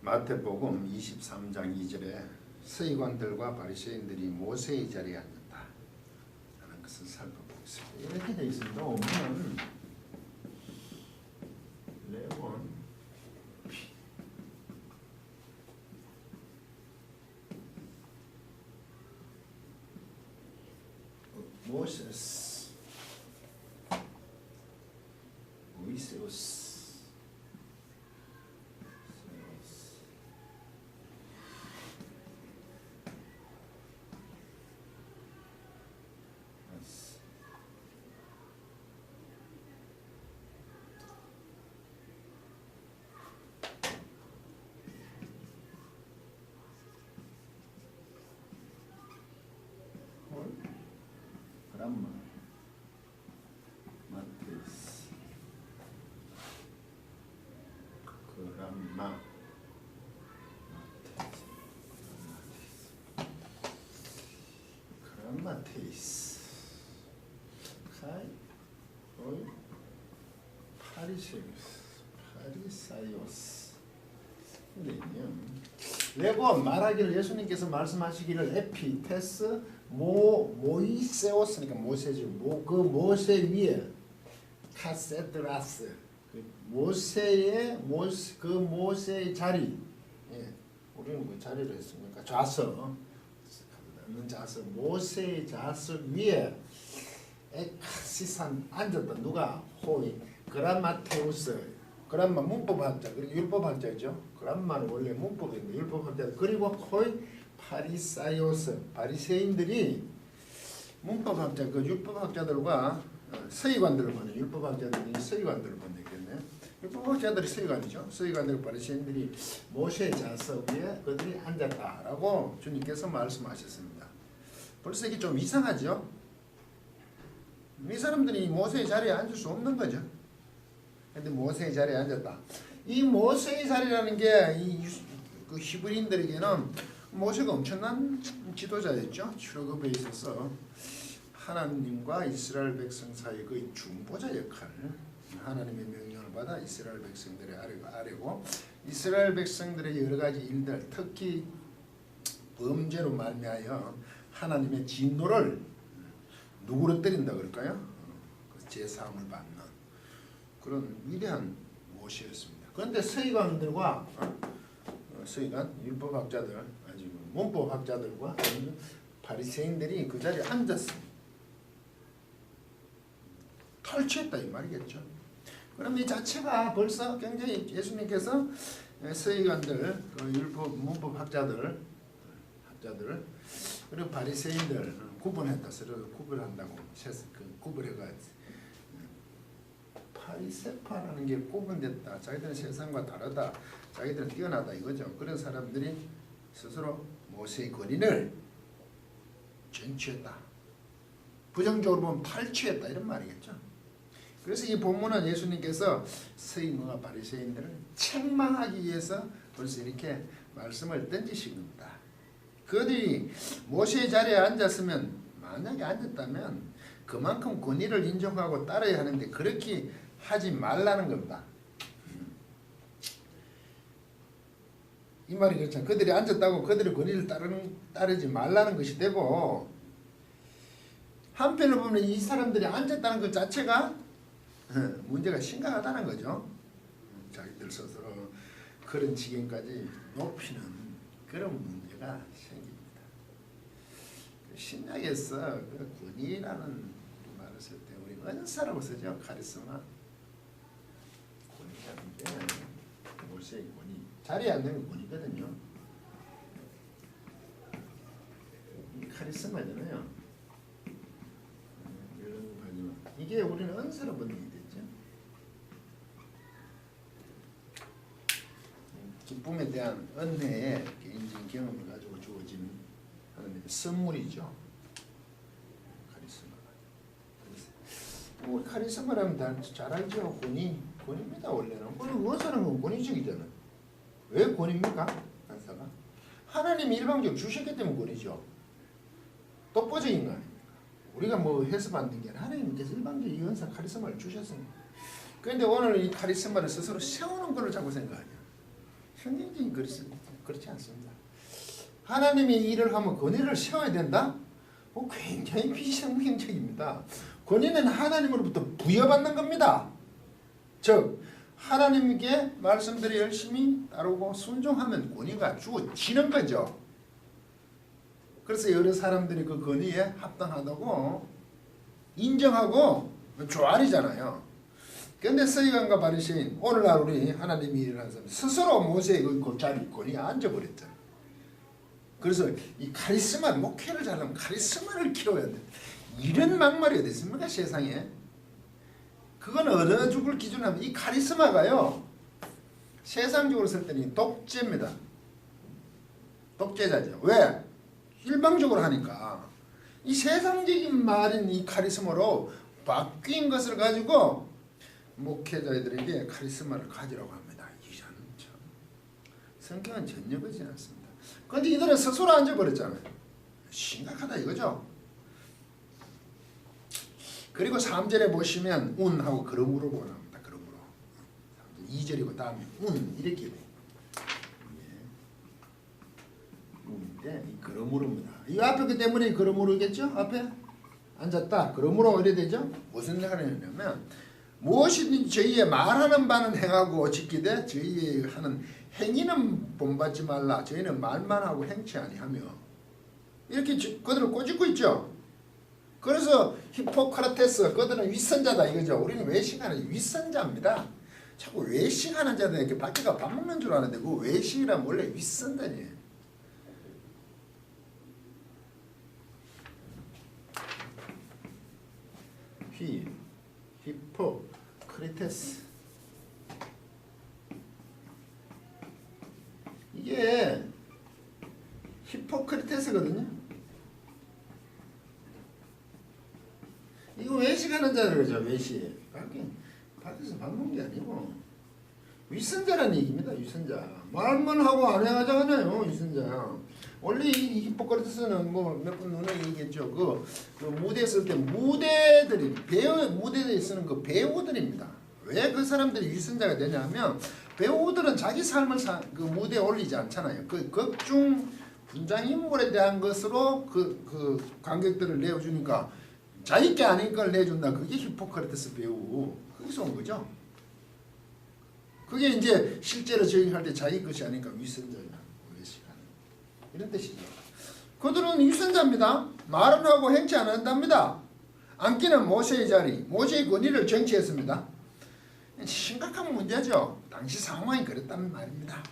마태복음 23장 2절에 서기관들과 바리새인들이 모세의 자리에 앉았다 라는 것을 살펴보겠습니다. 이렇게 되어 있습니다. 오면 레몬 모세스 모이세우스 그람마 마테스 그람마 그람마테이스 카이 오이 파리사이오스 레고 말하기를 예수님께서 말씀하시기를 에피테스 모이세오스니까 모세죠. 그 모세 위에 카세드라스 모세의 자리. 예, 우리는 그 자리를 했습니까? 좌석. 좌석 모세의 좌석 위에 에카시산 앉았다. 누가 호이 그람마테우스. 그람마 문법학자 그리고 율법학자죠. 그람마는 원래 문법인데 율법학자 그리고 호이 파리사이오스 바리새인들이 문법학자 그 율법학자들과 서기관들을 보내 율법학자들이 서기관들을 보내겠네. 율법학자들이 서기관이죠. 서기관들 바리새인들이 모세의 좌석 위에 그들이 앉았다라고 주님께서 말씀하셨습니다. 벌써 이게 좀 이상하죠. 이 사람들이 모세의 자리에 앉을 수 없는 거죠. 근데 모세의 자리에 앉았다. 이 모세의 자리라는 게 그 히브리인들에게는 모세가 엄청난 지도자였죠. 출애굽에 있어서 하나님과 이스라엘 백성 사이의 그 중보자 역할을 하나님의 명령을 받아 이스라엘 백성들의 아래고 이스라엘 백성들의 여러 가지 일들 특히 범죄로 말미암아 하나님의 진노를 누구로 때린다 그럴까요? 그 제사함을 받는 그런 위대한 모세였습니다. 그런데 서기관들과 서기관 율법학자들 아주 문법학자들과 바리새인들이 그 자리에 앉았습니다. 탈취했다 이 말이겠죠. 그럼 이 자체가 벌써 굉장히 예수님께서 서기관들, 율법 문법학자들, 그리고 바리새인들 구분했다. 서로 구분한다고 구분해가지고 파리세파라는 게 구분됐다. 자기들은 세상과 다르다. 자기들은 뛰어나다 이거죠. 그런 사람들이 스스로 모세의 권위를 쟁취했다. 부정적으로 보면 탈취했다 이런 말이겠죠. 그래서 이 본문은 예수님께서 서기관과 바리새인들을 책망하기 위해서 벌써 이렇게 말씀을 던지신 겁니다. 그들이 모세의 자리에 앉았으면 만약에 앉았다면 그만큼 권위를 인정하고 따라야 하는데 그렇게 하지 말라는 겁니다. 이 말이 그렇잖아요. 그들이 앉았다고 그들의 권위를 따르지 말라는 것이 되고 한편으로 보면 이 사람들이 앉았다는 것 자체가 문제가 심각하다는 거죠. 자기들 스스로 그런 지경까지 높이는 그런 문제가 생깁니다. 신약에서 그 권위라는 말을 쓸 때 우리 은사라고 쓰죠. 카리스마. 권위라는 게 모세의 권위. 자리에 앉는 권위거든요. 카리스마잖아요. 이게 우리는 은사로 번역이 됐죠. 기쁨에 대한 은혜의 개인적인 경험을 가지고 주어진 하나님의 선물이죠. 카리스마가. 카리스마라면 다 잘 알죠. 권위입니다. 원래는. 은사는 건 권위적이잖아요. 왜 권위입니까? 은사가 하나님이 일방적으로 주셨기 때문에 권위죠. 독보적인 거 아닙니까? 우리가 뭐 해서 만든 게 아니라 하나님께서 일방적으로 이 은사 카리스마를 주셨습니다. 그런데 오늘 이 카리스마를 스스로 세우는 걸로 자꾸 생각하냐. 성경적인 그렇지 않습니다. 하나님이 일을 하면 권위를 세워야 된다? 굉장히 비성경적입니다. 권위는 하나님으로부터 부여받는 겁니다. 즉 하나님께 말씀대로 열심히 따르고 순종하면 권위가 주어지는 거죠. 그래서 여러 사람들이 그 권위에 합당하다고 인정하고 조알이잖아요. 그런데 서기관과 바리새인 오늘날 우리 하나님이 일하는 사람 스스로 모세의 그 자리 권위에 앉아버렸잖아요. 그래서 이 카리스마 목회를 잘하면 카리스마를 키워야 돼. 이런 막말이 어디 있습니까 세상에. 그건 어느 쪽을 기준으로 하면 이 카리스마가요 세상적으로 쓸 때는 독재입니다. 독재자죠. 왜? 일방적으로 하니까 이 세상적인 말인 이 카리스마로 바뀐 것을 가지고 목회자들에게 카리스마를 가지라고 합니다. 이런 참 성경은 전혀 그렇지 않습니다. 그런데 이들은 스스로 앉아버렸잖아요. 심각하다 이거죠. 그리고 3절에 보시면 운하고 그러므로 나옵니다. 그러므로 2절이고 다음에 운 이렇게 돼요. 운인데 이 그러므로입니다. 이 앞에 그 때문에 그러므로겠죠. 앞에 앉았다. 그러므로 이래 되죠. 무슨 얘기를 하냐면 무엇이든지 저희의 말하는 바는 행하고 지키되 저희의 하는 행위는 본받지 말라. 저희는 말만 하고 행치 아니하며 이렇게 그들을 꼬집고 있죠. 그래서 히포크라테스 그들은 윗선자다 이거죠. 우리는 외식하는 윗선자입니다. 자꾸 외식하는 자들 이렇게 밖에가 밥 먹는 줄 아는데 그 외식이란 원래 윗선자니에요. 히포크리테스 이게 히포크리테스거든요. 이거 외식하는 자들 그러죠. 외식. 밖에서 밥 먹는 게 아니고 윗선자라는 얘기입니다. 윗선자. 말만 하고 안 행하잖아요. 윗선자. 원래 이 히포크라테스는 뭐 몇 번 눈에 얘기했죠. 그 무대 쓸 때 무대들이 무대에 쓰는 그 배우들입니다. 왜 그 사람들이 윗선자가 되냐면 배우들은 자기 삶을 그 무대에 올리지 않잖아요. 그 극중 분장 인물에 대한 것으로 그 관객들을 내어주니까 자기께 아닌 걸 내준다. 그게 히포크라테스 배우. 거기서 온 거죠. 그게 이제 실제로 저행할 때 자기 것이 아니니까 윗선자냐. 이런 뜻이죠. 그들은 윗선자입니다. 말은 하고 행치 않는답니다. 앉기는 모세의 자리, 모세의 권위를 정치했습니다. 심각한 문제죠. 당시 상황이 그랬다는 말입니다.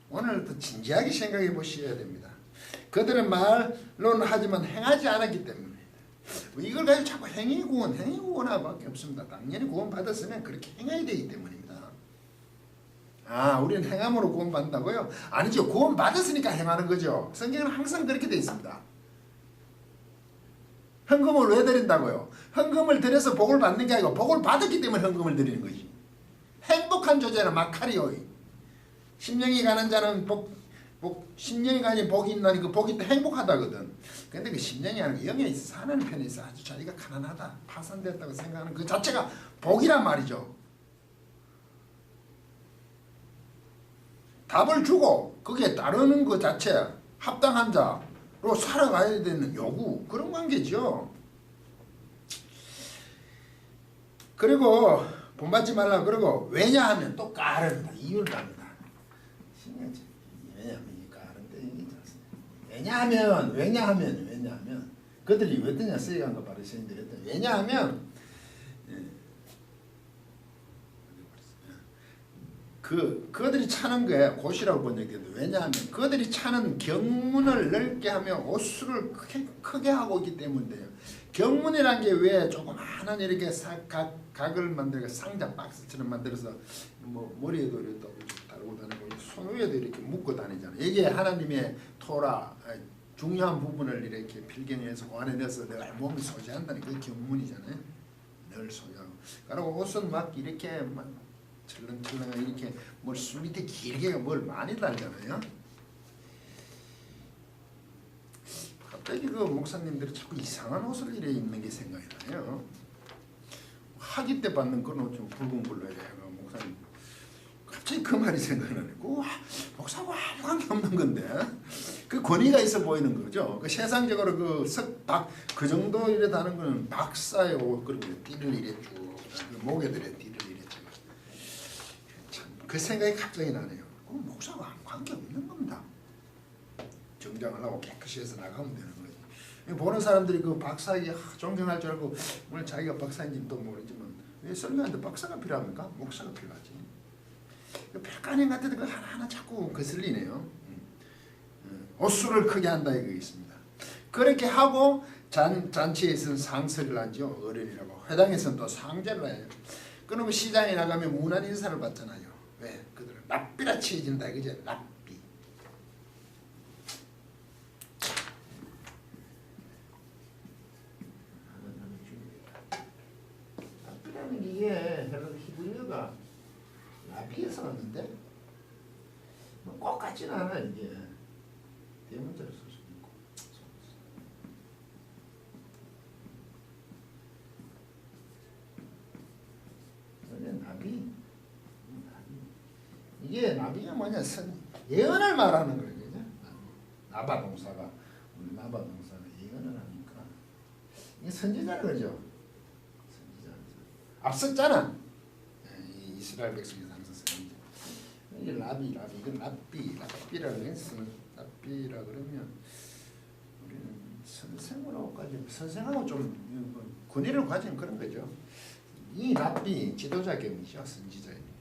오늘 더 진지하게 생각해 보셔야 됩니다. 그들은 말로는 하지만 행하지 않았기 때문에 이걸 가지고 자꾸 행위 구원하고 밖에 없습니다. 당연히 구원 받았으면 그렇게 행해야 되기 때문입니다. 우리는 행함으로 구원 받는다고요? 아니죠. 구원 받았으니까 행하는 거죠. 성경은 항상 그렇게 되어 있습니다. 헌금을 왜 드린다고요? 헌금을 드려서 복을 받는 게 아니고 복을 받았기 때문에 헌금을 드리는 거지. 행복한 조제는 마카리오이. 심령이 가는 자는 심령이 가니 복이 있나니 그 복이 행복하다거든. 근데 그 심령이 아니고 영에 있어 사는 편에 있어 아주 자기가 가난하다 파산되었다고 생각하는 그 자체가 복이란 말이죠. 답을 주고 거기에 따르는 것 자체 합당한 자로 살아가야 되는 요구 그런 관계죠. 그리고 본받지 말라 그러고 왜냐하면 또 까릅니다. 이유를 깝니다. 신기하지. 왜냐하면 그들이 왜 뜨냐 서기관과 바리새인들이 했더니 왜냐하면 그들이 차는 게 곧이라고 번역해도 왜냐하면 그들이 차는 경문을 넓게 하며 옷수를 크게 하고 있기 때문인데요. 경문이란 게 왜 조그마한 이렇게 각을 만들고 상자 박스처럼 만들어서 뭐 머리에도 이렇게 달고 다니고 손 위에도 이렇게 묶고 다니잖아요. 이게 하나님의 토라 중요한 부분을 이렇게 필경해서 그 안에 넣어서 내가 몸을 소지한다는 그 경문이잖아요. 늘 소지하고. 그리고 옷은 막 이렇게 막 철렁철렁 이렇게 뭘 숨 밑에 길게 뭘 많이 달잖아요. 갑자기 그 목사님들이 자꾸 이상한 옷을 이래 입는 게 생각이 나요. 학위 때 받는 그런 옷 좀 붉은 걸로 해가 목사님 갑자기 그 말이 생각나네. 목사하고 아무 관계 없는 건데 그 권위가 있어 보이는 거죠. 그 세상적으로 그 석박 그 정도 이래다는 거는 박사의 옷 그리고 띠를 이래 쭉 목에 들에 띠를 이래 그 생각이 갑자기 나네요. 목사하고 아무 관계 없는 겁니다. 정장을 하고 깨끗이 해서 나가면 되는 거지. 보는 사람들이 그 박사에게 존경할 줄 알고 오늘 자기가 박사인지 또 모르지만 왜 설교하는데 박사가 필요합니까? 목사가 필요하지. 백간인 같은데 그 하나하나 자꾸 거슬리네요. 옷수를 크게 한다 이거 있습니다. 그렇게 하고 잔치에서는 상설을 하죠. 어른이라고. 회당에서는 또 상제를 해요. 그러면 시장에 나가면 무난 인사를 받잖아요. 왜? 그들은 랍비라 치해진다 이거죠. 랍비. 랍비라는 이게 헬라 히브리어가 라비에서 왔는데 꼭 같지는 않아 이게. 대문자로 쓸 수도 있고. 나비. 이게 나비가 뭐냐? 예언을 말하는 거예요. 나바 동사가 우리 나바 동사가 예언을 하니까 이게 선지자는 거죠. 선지자. 앞섰잖아. 이스라엘 백성이 항상 선지자. 이게 라비 이건 랍비라고 했어. 랍비라 그러면 우리는 선생으로까지 선생하고 좀 권위를 가진 그런 거죠. 이 랍비 지도자 겸이죠. 선지자입니다.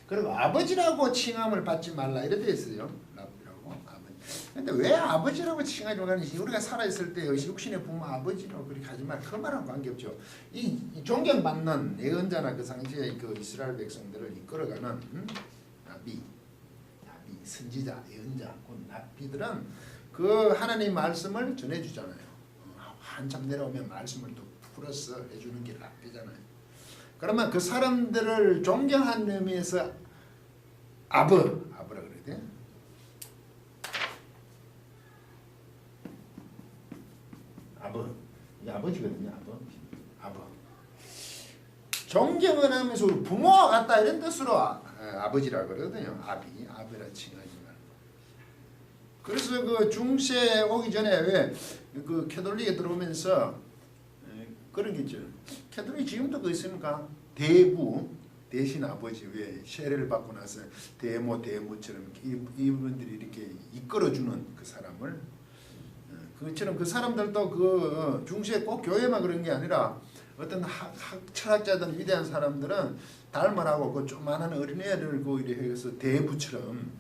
그리고 아버지라고 칭함을 받지 말라 이래 돼 있어요. 랍비라고 아버지. 근데 왜 아버지라고 칭하지 말라는지 우리가 살아있을 때 육신의 부모 아버지라고 그렇게 하지 말. 그 말은 관계없죠. 이 존경받는 예언자나 그 당시에 그 이스라엘 백성들을 이끌어가는 랍비, 선지자, 예언자, 랍비들은 그 하나님 말씀을 전해주잖아요. 한참 내려오면 말씀을 또 풀어서 해주는 게 랍비잖아요. 그러면 그 사람들을 존경하는 의미에서 아버라 그래야 돼. 이 아버지거든요. 아버. 존경을 하면서 부모와 같다 이런 뜻으로 아버지라 그러거든요. 아비라 칭하지 말고. 그래서 그 중세 오기 전에 왜 그 캐톨릭에 들어오면서 그런 게 있죠. 캐톨릭 지금도 그 있습니까? 대부 대신 아버지 왜 세례를 받고 나서 대모처럼 이분들이 이렇게 이끌어주는 그 사람을 그처럼 그 사람들도 그 중세 꼭 교회만 그런 게 아니라 어떤 철학자들 위대한 사람들은 닮아라고 그 조그마한 어린애들 그 이렇게 해서 대부처럼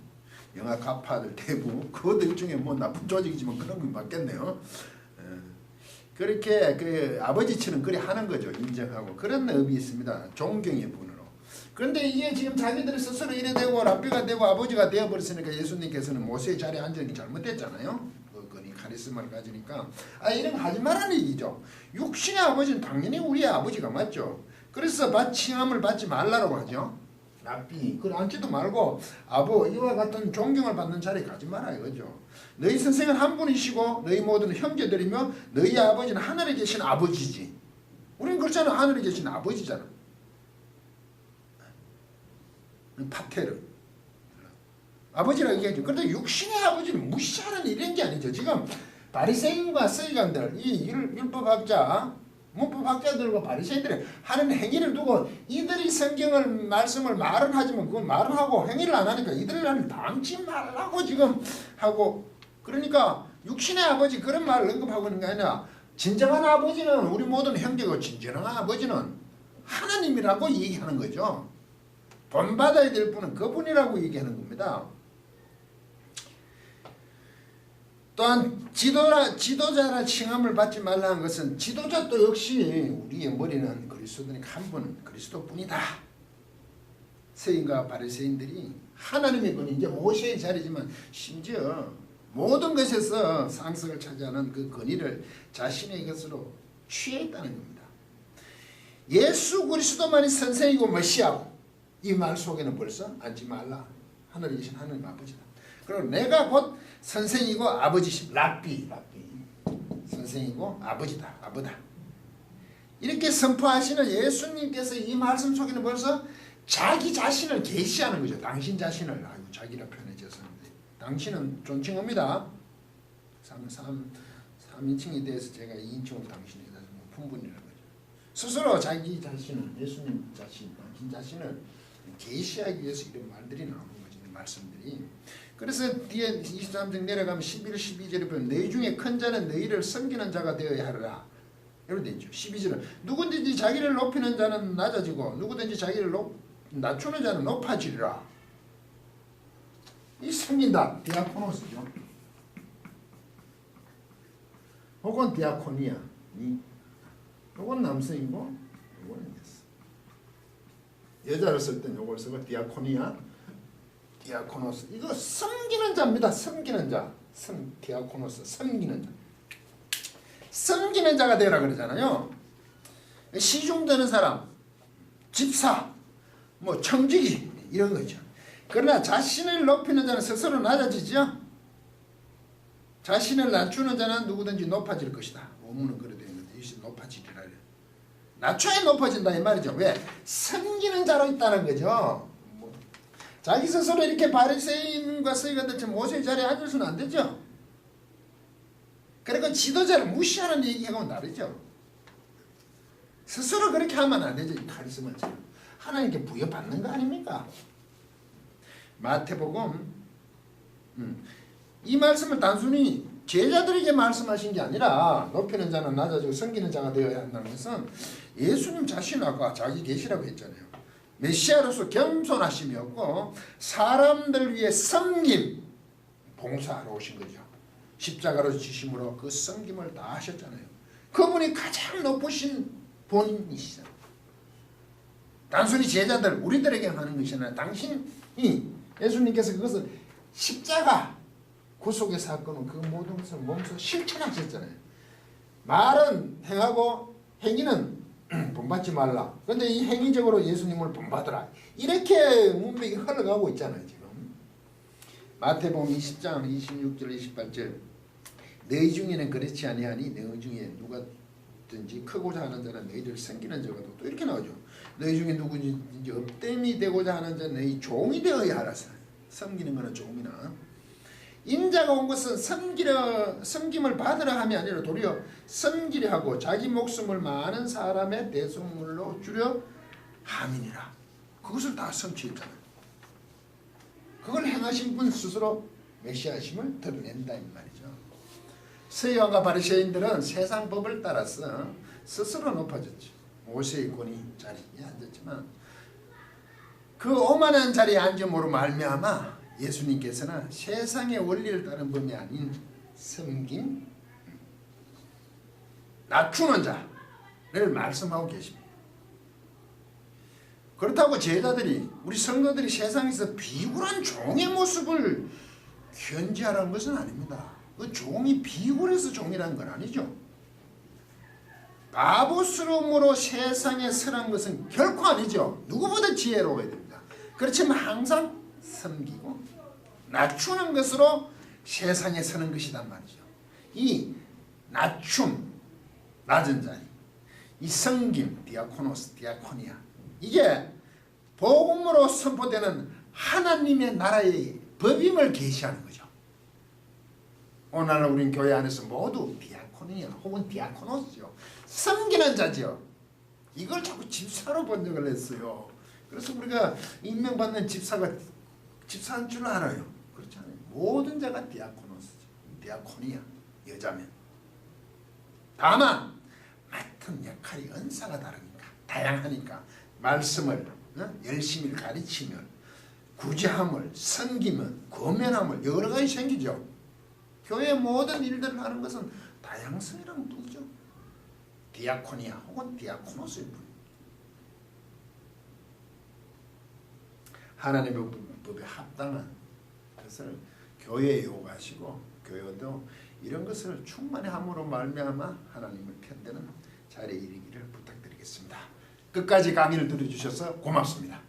영화 가파들 대부 그것도 일종의 뭐 나쁜 조직이지만 그런 건 맞겠네요. 그렇게 그 아버지처럼 그래 하는 거죠. 인정하고 그런 의미 있습니다. 존경의 분으로. 그런데 이게 지금 자기들이 스스로 이래 되고 랍비가 되고 아버지가 되어버렸으니까 예수님께서는 모세의 자리에 앉는 게 잘못됐잖아요. 그거니 카리스마를 가지니까 이런 거 하지 말라는 얘기죠. 육신의 아버지는 당연히 우리의 아버지가 맞죠. 그래서 칭함을 받지 말라고 하죠. 랍비 그걸 앉지도 말고 이와 같은 존경을 받는 자리에 가지 마라 이거죠. 너희 선생은 한 분이시고 너희 모두는 형제들이며 너희 아버지는 하늘에 계신 아버지지. 우리는 그렇잖아. 하늘에 계신 아버지잖아. 파테르 아버지라고 얘기하죠. 그런데 육신의 아버지는 무시하는 이런 게 아니죠. 지금 바리새인과 서기관들 이 율법학자 문법학자들과 바리새인들이 하는 행위를 두고 이들이 성경을 말씀을 말은 하지만 그건 말은 하고 행위를 안 하니까 이들을 당치 말라고 지금 하고 그러니까 육신의 아버지 그런 말을 언급하고 있는 게 아니라 진정한 아버지는 우리 모든 형제고 진정한 아버지는 하나님이라고 얘기하는 거죠. 본받아야 될 분은 그분이라고 얘기하는 겁니다. 또한 지도자라 칭함을 받지 말라는 것은 지도자도 역시 우리의 머리는 그리스도니까 한 분은 그리스도뿐이다. 서기관과 바리새인들이 하나님의 권위 이제 모세의 자리지만 심지어 모든 것에서 상석을 차지하는 그 권위를 자신의 것으로 취했다는 겁니다. 예수 그리스도만이 선생이고 메시아고 이 말 속에는 벌써 앉지 말라. 하늘에 계신 하나님 아버지다. 그리고 내가 곧 선생이고 아버지심 랍비 선생이고 아버지다. 아버다. 이렇게 선포하시는 예수님께서 이 말씀 속에는 벌써 자기 자신을 계시하는 거죠. 당신 자신을. 아이고 자기라 표현해졌었는데 당신은 존칭어입니다. 3인칭에 대해서 제가 2인칭으로 당신에게 다시 품분이라는 거죠. 스스로 자기 자신을 예수님 자신, 당신 자신을 계시하기 위해서 이런 말들이 나오는 거죠. 말씀들이. 그래서 뒤에 23절 내려가면 11, 12절에 보면 너희 중에 큰 자는 너희를 섬기는 자가 되어야 하리라. 이렇게 되어 있죠. 12절은 누구든지 자기를 높이는 자는 낮아지고 누구든지 자기를 낮추는 자는 높아지리라. 이 섬긴다. 디아코노스죠. 혹은 디아코니아. 이건 남성이고 이거는 여자를 쓸 땐 이걸 쓰고 디아코니아, 디아코노스. 이거 섬기는 자입니다. 섬기는 자. 디아코노스. 섬기는 자. 섬기는 자가 되라 그러잖아요. 시중되는 사람, 집사, 뭐 청지기 이런 거죠. 그러나 자신을 높이는 자는 스스로 낮아지죠. 자신을 낮추는 자는 누구든지 높아질 것이다. 원문은 그래 되는 거죠. 이것이 높아지리라. 낮춰야 높아진다 이 말이죠. 왜? 섬기는 자로 있다는 거죠. 자기 스스로 이렇게 바리새인과 서기관들처럼 모세의 자리에 앉을 수는 안 되죠. 그리고 지도자를 무시하는 얘기하고는 다르죠. 스스로 그렇게 하면 안 되죠. 카리스마처럼. 하나님께 부여받는 거 아닙니까? 마태복음 이 말씀을 단순히 제자들에게 말씀하신 게 아니라 높이는 자는 낮아지고 섬기는 자가 되어야 한다는 것은 예수님 자신 아까 자기 계시라고 했잖아요. 메시아로서 겸손하심이었고 사람들 위해 섬김, 봉사하러 오신 거죠. 십자가로 지심으로 그 섬김을 다 하셨잖아요. 그분이 가장 높으신 본인이시잖아요. 단순히 제자들, 우리들에게 하는 것이 아니라 당신이 예수님께서 그것을 십자가 구속의 사건은 그 모든 것을 몸소 실천하셨잖아요. 말은 행하고 행위는 본받지 말라. 그런데 이 행위적으로 예수님을 본받으라. 이렇게 문맥이 흘러가고 있잖아요. 지금 마태복음 20장 26절 28절 너희 중에는 그렇지 아니하니 너희 중에 누가든지 크고자 하는 자는 너희를 섬기는 자가도 또 이렇게 나오죠. 너희 중에 누구든지 업됨이 되고자 하는 자는 너희 종이 되어야 하라. 섬기는 거는 종이나 인자가 온 것은 섬김을 받으라 함이 아니라 도리어 섬기려 하고 자기 목숨을 많은 사람의 대속물로 주려 함이니라. 그것을 다 성취했잖아요. 그걸 행하신 분 스스로 메시아심을 드러낸다 이 말이죠. 서기관과 바리새인들은 세상 법을 따라서 스스로 높아졌죠. 모세의 권위 자리에 앉았지만 그 오만한 자리에 앉음으로 말미암아 예수님께서는 세상의 원리를 따른 법이 아닌 섬김, 낮추는 자를 말씀하고 계십니다. 그렇다고 제자들이 우리 성도들이 세상에서 비굴한 종의 모습을 견지하라는 것은 아닙니다. 그 종이 비굴해서 종이라는 건 아니죠. 바보스러움으로 세상에 서는 것은 결코 아니죠. 누구보다 지혜로워야 됩니다. 그렇지만 항상 섬기고 낮추는 것으로 세상에 서는 것이란 말이죠. 이 낮춤, 낮은 자리, 이 섬김, 디아코노스, 디아코니아 이게 복음으로 선포되는 하나님의 나라의 법임을 계시하는 거죠. 오늘 우린 교회 안에서 모두 디아코니아 혹은 디아코노스죠. 섬기는 자죠. 이걸 자꾸 집사로 번역을 했어요. 그래서 우리가 임명받는 집사가 집사인 줄 알아요. 그렇지 않아요. 모든 자가 디아코노스죠. 디아코니아, 여자면. 다만 맡은 역할이 은사가 다르니까 다양하니까 말씀을 열심히 가르치면 구제함을 섬기면 권면함을 여러 가지 생기죠. 교회의 모든 일들을 하는 것은 다양성이라는 뜻이죠. 디아코니아 혹은 디아코노스의 분. 하나님의 법에 합당한 것을 교회에 요구하시고 교회도 이런 것을 충만히 함으로 말미암아 하나님을 편드는 자리에 이르기를 부탁드리겠습니다. 끝까지 강의를 들어주셔서 고맙습니다.